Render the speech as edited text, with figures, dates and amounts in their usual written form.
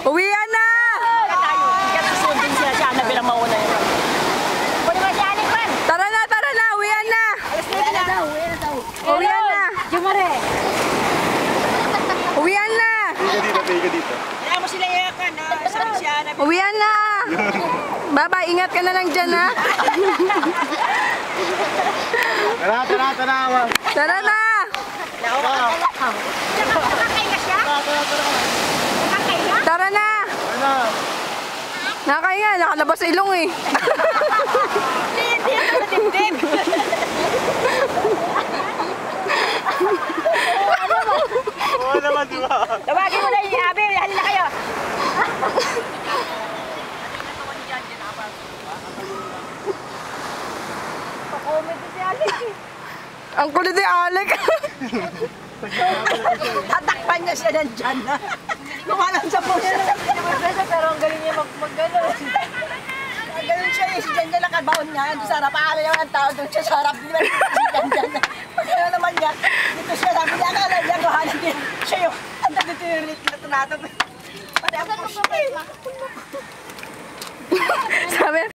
Uwian na! Tayo. Kaya susundin siya siya na bilang mauna yun. Tara na! Uwian na! Alas na daw. Uwian na! Jumare. Uwian na! Tiga dito. Kaya mo sila iyakan ha. Sabi siya na. Uwian na! Baba, ingat ka na lang dyan, ha? Tara. Tara na! Tara na! Nakakaya, nakalabas sa ilong eh. Hindi ito sa dibdib. Oo naman, di ba? Tawagin mo na yung Abi. Halina kayo. Pa-comment si Alex. Ang kulit ni Alec. Tatakpan niya siya nandyan na. Kumalang sa puso. Pero ang galing niya mag-gano'n. Ang galing siya eh. Si Jan Jan nakabaon niya. Doon sa harap. Akala niya ang tao doon siya sa harap. Di ba si Jan Jan na. Pagkala naman niya. Dito siya. Sabi niya. Akala niya. Kuhanan niya. Siya yung. Ang dito yung rit na tunatok. Pati ang puso eh. Sabi,